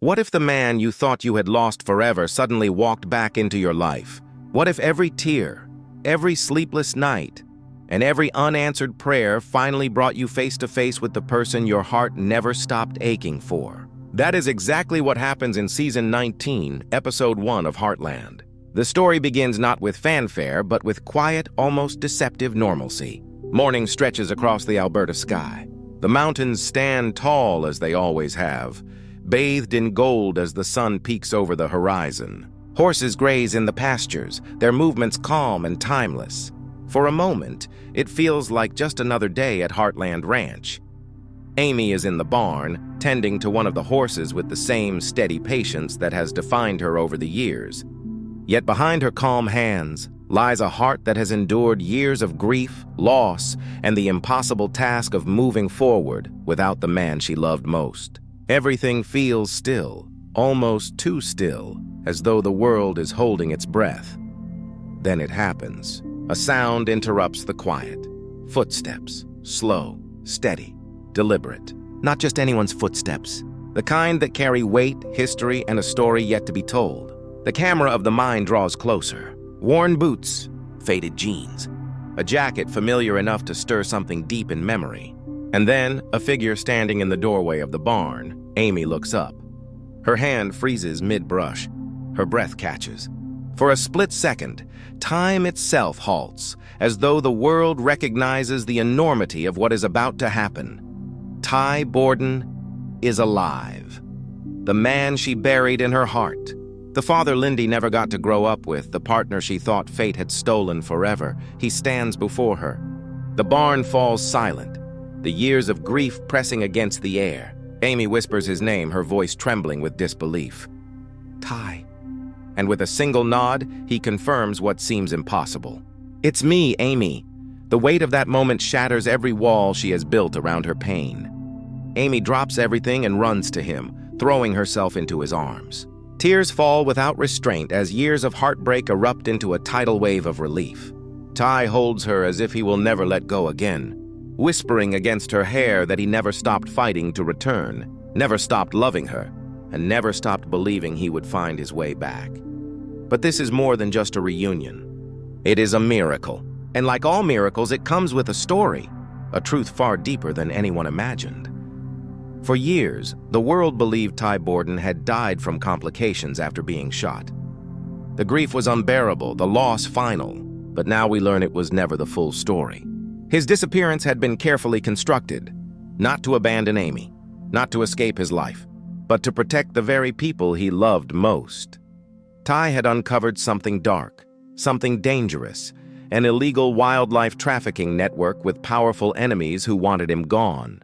What if the man you thought you had lost forever suddenly walked back into your life? What if every tear, every sleepless night, and every unanswered prayer finally brought you face to face with the person your heart never stopped aching for? That is exactly what happens in Season 19, Episode 1 of Heartland. The story begins not with fanfare, but with quiet, almost deceptive normalcy. Morning stretches across the Alberta sky. The mountains stand tall as they always have, bathed in gold as the sun peeks over the horizon. Horses graze in the pastures, their movements calm and timeless. For a moment, it feels like just another day at Heartland Ranch. Amy is in the barn, tending to one of the horses with the same steady patience that has defined her over the years. Yet behind her calm hands lies a heart that has endured years of grief, loss, and the impossible task of moving forward without the man she loved most. Everything feels still, almost too still, as though the world is holding its breath. Then it happens. A sound interrupts the quiet. Footsteps, slow, steady, deliberate. Not just anyone's footsteps. The kind that carry weight, history, and a story yet to be told. The camera of the mind draws closer. Worn boots, faded jeans, a jacket familiar enough to stir something deep in memory. And then, a figure standing in the doorway of the barn. Amy looks up. Her hand freezes mid-brush. Her breath catches. For a split second, time itself halts, as though the world recognizes the enormity of what is about to happen. Ty Borden is alive. The man she buried in her heart. The father Lindy never got to grow up with, the partner she thought fate had stolen forever. He stands before her. The barn falls silent, the years of grief pressing against the air. Amy whispers his name, her voice trembling with disbelief. Ty. And with a single nod, he confirms what seems impossible. It's me, Amy. The weight of that moment shatters every wall she has built around her pain. Amy drops everything and runs to him, throwing herself into his arms. Tears fall without restraint as years of heartbreak erupt into a tidal wave of relief. Ty holds her as if he will never let go again, whispering against her hair that he never stopped fighting to return, never stopped loving her, and never stopped believing he would find his way back. But this is more than just a reunion. It is a miracle, and like all miracles, it comes with a story, a truth far deeper than anyone imagined. For years, the world believed Ty Borden had died from complications after being shot. The grief was unbearable, the loss final, but now we learn it was never the full story. His disappearance had been carefully constructed, not to abandon Amy, not to escape his life, but to protect the very people he loved most. Ty had uncovered something dark, something dangerous, an illegal wildlife trafficking network with powerful enemies who wanted him gone.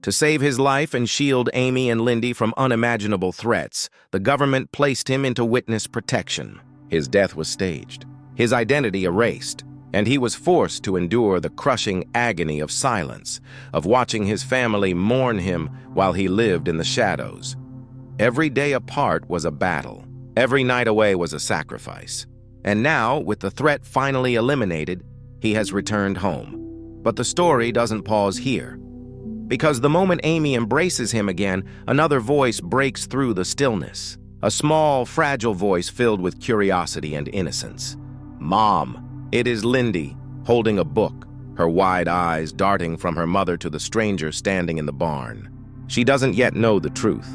To save his life and shield Amy and Lindy from unimaginable threats, the government placed him into witness protection. His death was staged, his identity erased, and he was forced to endure the crushing agony of silence, of watching his family mourn him while he lived in the shadows. Every day apart was a battle. Every night away was a sacrifice. And now, with the threat finally eliminated, he has returned home. But the story doesn't pause here. Because the moment Amy embraces him again, another voice breaks through the stillness. A small, fragile voice filled with curiosity and innocence. Mom. It is Lindy, holding a book, her wide eyes darting from her mother to the stranger standing in the barn. She doesn't yet know the truth.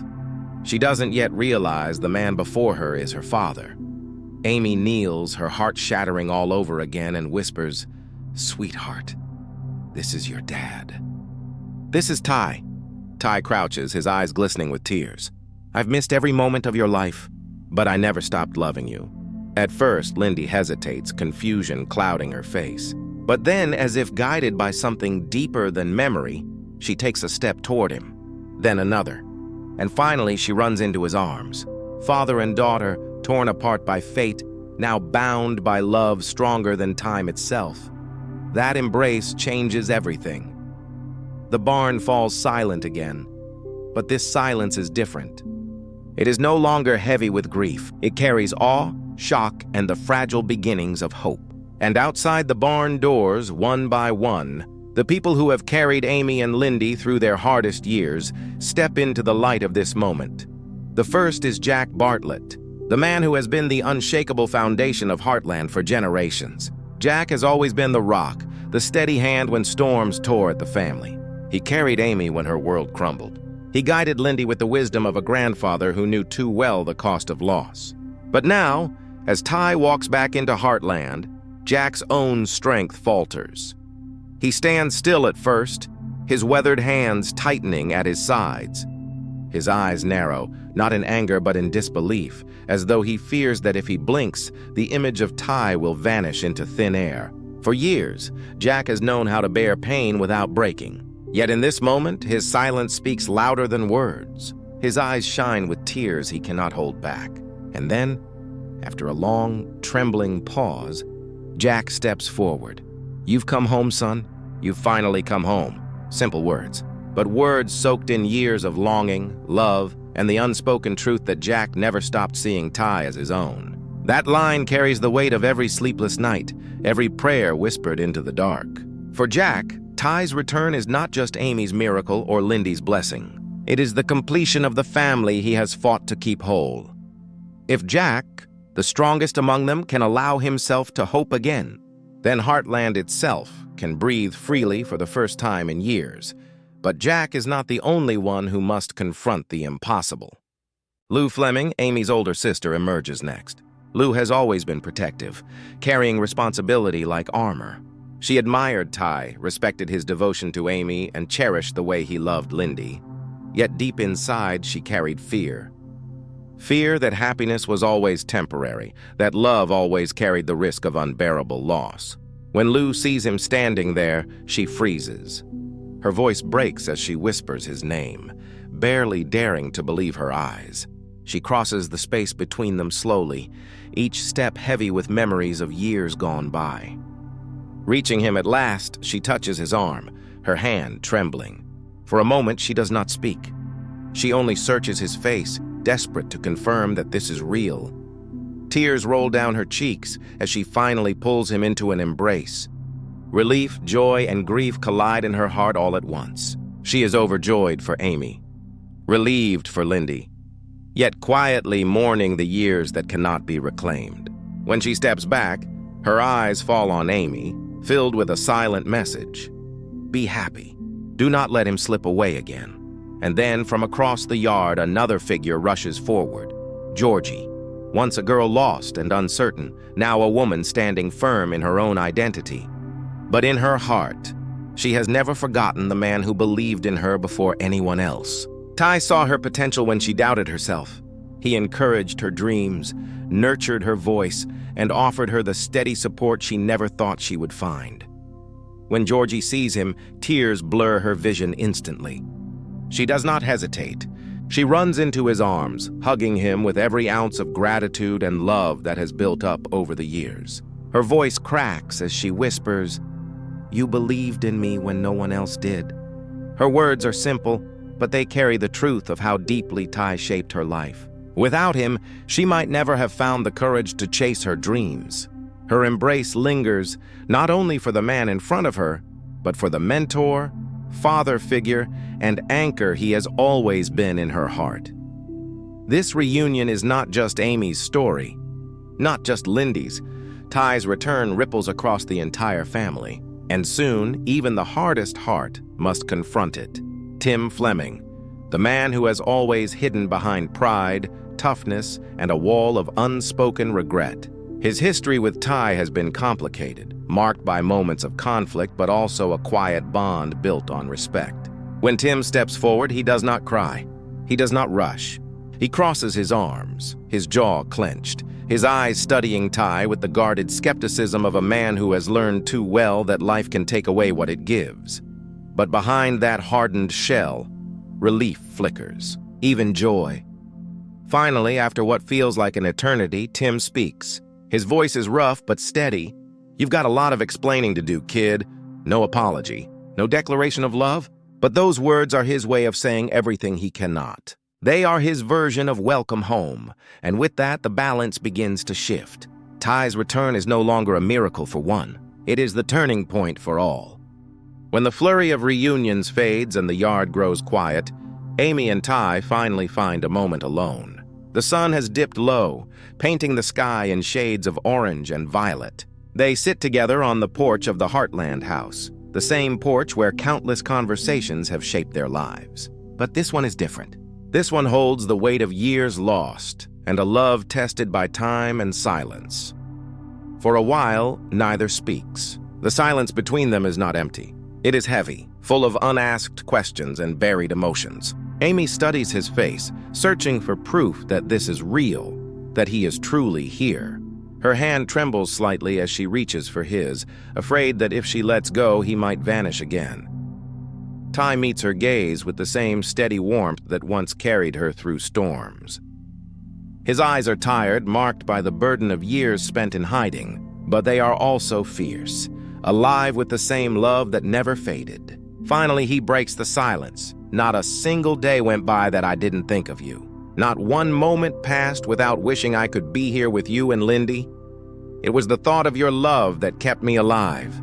She doesn't yet realize the man before her is her father. Amy kneels, her heart shattering all over again, and whispers, "Sweetheart, this is your dad." "This is Ty." Ty crouches, his eyes glistening with tears. "I've missed every moment of your life, but I never stopped loving you." At first, Lindy hesitates, confusion clouding her face. But then, as if guided by something deeper than memory, she takes a step toward him, then another. And finally, she runs into his arms. Father and daughter, torn apart by fate, now bound by love stronger than time itself. That embrace changes everything. The barn falls silent again, but this silence is different. It is no longer heavy with grief. It carries awe, shock, and the fragile beginnings of hope. And outside the barn doors, one by one, the people who have carried Amy and Lindy through their hardest years step into the light of this moment. The first is Jack Bartlett, the man who has been the unshakable foundation of Heartland for generations. Jack has always been the rock, the steady hand when storms tore at the family. He carried Amy when her world crumbled. He guided Lindy with the wisdom of a grandfather who knew too well the cost of loss. But now, as Ty walks back into Heartland, Jack's own strength falters. He stands still at first, his weathered hands tightening at his sides. His eyes narrow, not in anger but in disbelief, as though he fears that if he blinks, the image of Ty will vanish into thin air. For years, Jack has known how to bear pain without breaking. Yet in this moment, his silence speaks louder than words. His eyes shine with tears he cannot hold back. And then, after a long, trembling pause, Jack steps forward. "You've come home, son. You've finally come home." Simple words, but words soaked in years of longing, love, and the unspoken truth that Jack never stopped seeing Ty as his own. That line carries the weight of every sleepless night, every prayer whispered into the dark. For Jack, Ty's return is not just Amy's miracle or Lindy's blessing. It is the completion of the family he has fought to keep whole. If Jack, the strongest among them, can allow himself to hope again, then Heartland itself can breathe freely for the first time in years. But Jack is not the only one who must confront the impossible. Lou Fleming, Amy's older sister, emerges next. Lou has always been protective, carrying responsibility like armor. She admired Ty, respected his devotion to Amy, and cherished the way he loved Lindy. Yet deep inside, she carried fear. Fear that happiness was always temporary, that love always carried the risk of unbearable loss. When Lou sees him standing there, she freezes. Her voice breaks as she whispers his name, barely daring to believe her eyes. She crosses the space between them slowly, each step heavy with memories of years gone by. Reaching him at last, she touches his arm, her hand trembling. For a moment, she does not speak. She only searches his face, desperate to confirm that this is real. Tears roll down her cheeks as she finally pulls him into an embrace. Relief, joy, and grief collide in her heart all at once. She is overjoyed for Amy, relieved for Lindy, yet quietly mourning the years that cannot be reclaimed. When she steps back, her eyes fall on Amy, filled with a silent message. Be happy. Do not let him slip away again. And then, from across the yard, another figure rushes forward. Georgie, once a girl lost and uncertain, now a woman standing firm in her own identity. But in her heart, she has never forgotten the man who believed in her before anyone else. Ty saw her potential when she doubted herself. He encouraged her dreams, nurtured her voice, and offered her the steady support she never thought she would find. When Georgie sees him, tears blur her vision instantly. She does not hesitate. She runs into his arms, hugging him with every ounce of gratitude and love that has built up over the years. Her voice cracks as she whispers, "You believed in me when no one else did." Her words are simple, but they carry the truth of how deeply Ty shaped her life. Without him, she might never have found the courage to chase her dreams. Her embrace lingers, not only for the man in front of her, but for the mentor, father figure, and anchor he has always been in her heart. This reunion is not just Amy's story, not just Lindy's. Ty's return ripples across the entire family, and soon, even the hardest heart must confront it. Tim Fleming, the man who has always hidden behind pride, toughness, and a wall of unspoken regret. His history with Ty has been complicated, marked by moments of conflict, but also a quiet bond built on respect. When Tim steps forward, he does not cry. He does not rush. He crosses his arms, his jaw clenched, his eyes studying Ty with the guarded skepticism of a man who has learned too well that life can take away what it gives. But behind that hardened shell, relief flickers, even joy. Finally, after what feels like an eternity, Tim speaks. His voice is rough but steady. "You've got a lot of explaining to do, kid." No apology, no declaration of love, but those words are his way of saying everything he cannot. They are his version of welcome home, and with that, the balance begins to shift. Ty's return is no longer a miracle for one. It is the turning point for all. When the flurry of reunions fades and the yard grows quiet, Amy and Ty finally find a moment alone. The sun has dipped low, painting the sky in shades of orange and violet. They sit together on the porch of the Heartland house, the same porch where countless conversations have shaped their lives. But this one is different. This one holds the weight of years lost and a love tested by time and silence. For a while, neither speaks. The silence between them is not empty. It is heavy, full of unasked questions and buried emotions. Amy studies his face, searching for proof that this is real, that he is truly here. Her hand trembles slightly as she reaches for his, afraid that if she lets go, he might vanish again. Ty meets her gaze with the same steady warmth that once carried her through storms. His eyes are tired, marked by the burden of years spent in hiding, but they are also fierce, alive with the same love that never faded. Finally, he breaks the silence. Not a single day went by that I didn't think of you. Not one moment passed without wishing I could be here with you and Lindy. It was the thought of your love that kept me alive.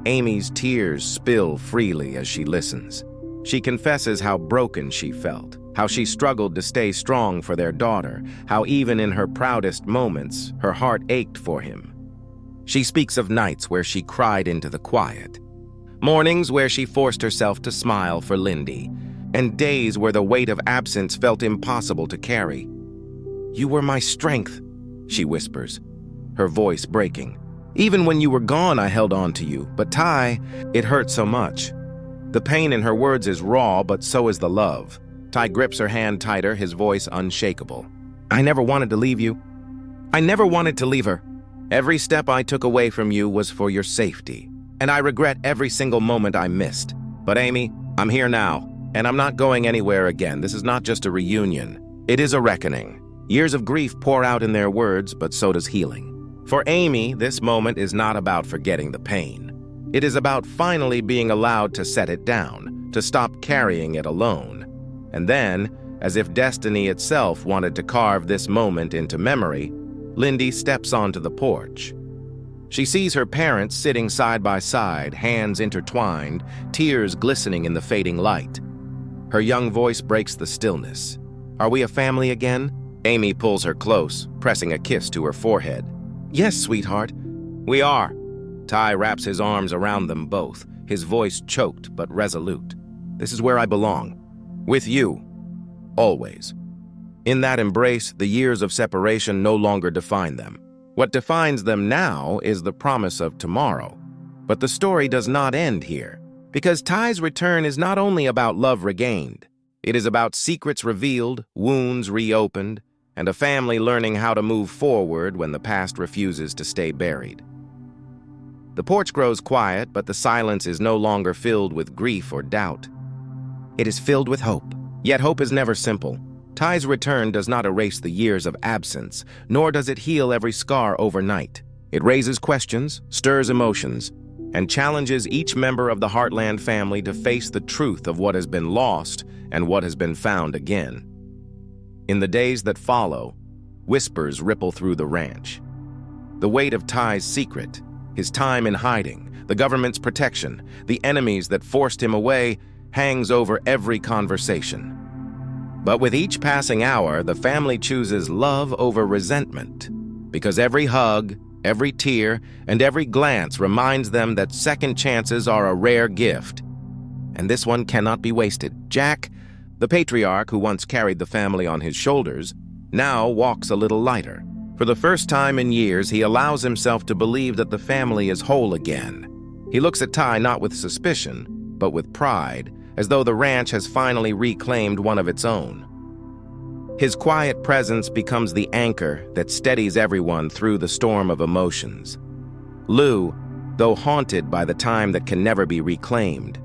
Amy's tears spill freely as she listens. She confesses how broken she felt, how she struggled to stay strong for their daughter, how even in her proudest moments, her heart ached for him. She speaks of nights where she cried into the quiet, mornings where she forced herself to smile for Lindy, and days where the weight of absence felt impossible to carry. "You were my strength," she whispers, her voice breaking. "Even when you were gone, I held on to you. But Ty, it hurt so much." The pain in her words is raw, but so is the love. Ty grips her hand tighter, his voice unshakable. "I never wanted to leave you. I never wanted to leave her. Every step I took away from you was for your safety, and I regret every single moment I missed. But Amy, I'm here now, and I'm not going anywhere again. This is not just a reunion. It is a reckoning. Years of grief pour out in their words, but so does healing. For Amy, this moment is not about forgetting the pain. It is about finally being allowed to set it down, to stop carrying it alone. And then, as if destiny itself wanted to carve this moment into memory, Lindy steps onto the porch. She sees her parents sitting side by side, hands intertwined, tears glistening in the fading light. Her young voice breaks the stillness. "Are we a family again?" Amy pulls her close, pressing a kiss to her forehead. "Yes, sweetheart, we are." Ty wraps his arms around them both, his voice choked but resolute. "This is where I belong. With you. Always." In that embrace, the years of separation no longer define them. What defines them now is the promise of tomorrow. But the story does not end here, because Ty's return is not only about love regained. It is about secrets revealed, wounds reopened, and a family learning how to move forward when the past refuses to stay buried. The porch grows quiet, but the silence is no longer filled with grief or doubt. It is filled with hope. Yet hope is never simple. Ty's return does not erase the years of absence, nor does it heal every scar overnight. It raises questions, stirs emotions, and challenges each member of the Heartland family to face the truth of what has been lost and what has been found again. In the days that follow, whispers ripple through the ranch. The weight of Ty's secret, his time in hiding, the government's protection, the enemies that forced him away, hangs over every conversation. But with each passing hour, the family chooses love over resentment, because every hug, every tear, and every glance reminds them that second chances are a rare gift. And this one cannot be wasted. Jack, the patriarch who once carried the family on his shoulders, now walks a little lighter. For the first time in years, he allows himself to believe that the family is whole again. He looks at Ty not with suspicion, but with pride, as though the ranch has finally reclaimed one of its own. His quiet presence becomes the anchor that steadies everyone through the storm of emotions. Lou, though haunted by the time that can never be reclaimed,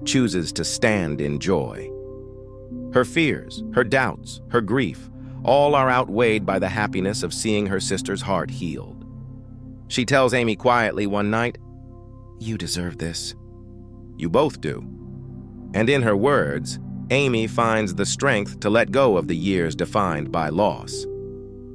chooses to stand in joy. Her fears, her doubts, her grief, all are outweighed by the happiness of seeing her sister's heart healed. She tells Amy quietly one night, "You deserve this." "You both do." And in her words, Amy finds the strength to let go of the years defined by loss.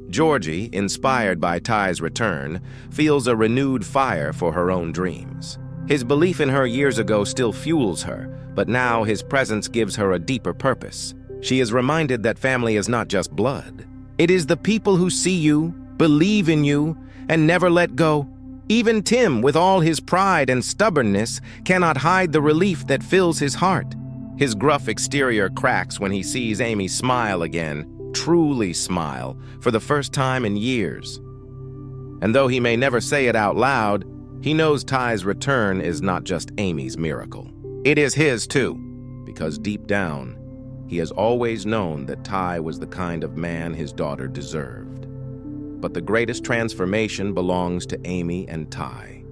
Georgie, inspired by Ty's return, feels a renewed fire for her own dreams. His belief in her years ago still fuels her, but now his presence gives her a deeper purpose. She is reminded that family is not just blood. It is the people who see you, believe in you, and never let go. Even Tim, with all his pride and stubbornness, cannot hide the relief that fills his heart. His gruff exterior cracks when he sees Amy smile again, truly smile, for the first time in years. And though he may never say it out loud, he knows Ty's return is not just Amy's miracle. It is his too, because deep down, he has always known that Ty was the kind of man his daughter deserved. But the greatest transformation belongs to Amy and Ty.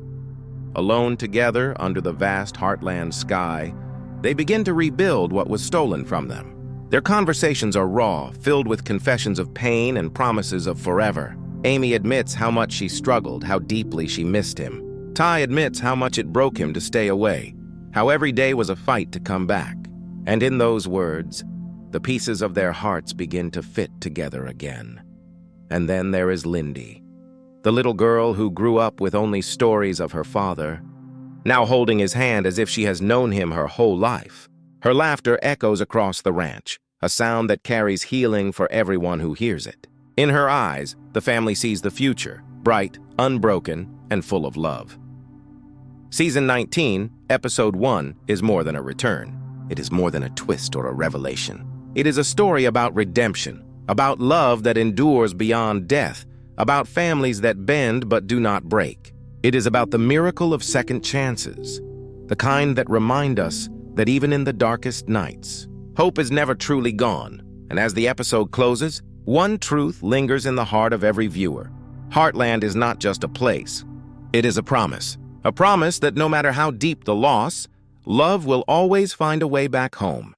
Alone together under the vast Heartland sky, they begin to rebuild what was stolen from them. Their conversations are raw, filled with confessions of pain and promises of forever. Amy admits how much she struggled, how deeply she missed him. Ty admits how much it broke him to stay away, how every day was a fight to come back. And in those words, the pieces of their hearts begin to fit together again. And then there is Lindy, the little girl who grew up with only stories of her father, now holding his hand as if she has known him her whole life. Her laughter echoes across the ranch, a sound that carries healing for everyone who hears it. In her eyes, the family sees the future, bright, unbroken, and full of love. Season 19, Episode 1, is more than a return. It is more than a twist or a revelation. It is a story about redemption, about love that endures beyond death, about families that bend but do not break. It is about the miracle of second chances, the kind that remind us that even in the darkest nights, hope is never truly gone. And as the episode closes, one truth lingers in the heart of every viewer. Heartland is not just a place. It is a promise that no matter how deep the loss, love will always find a way back home.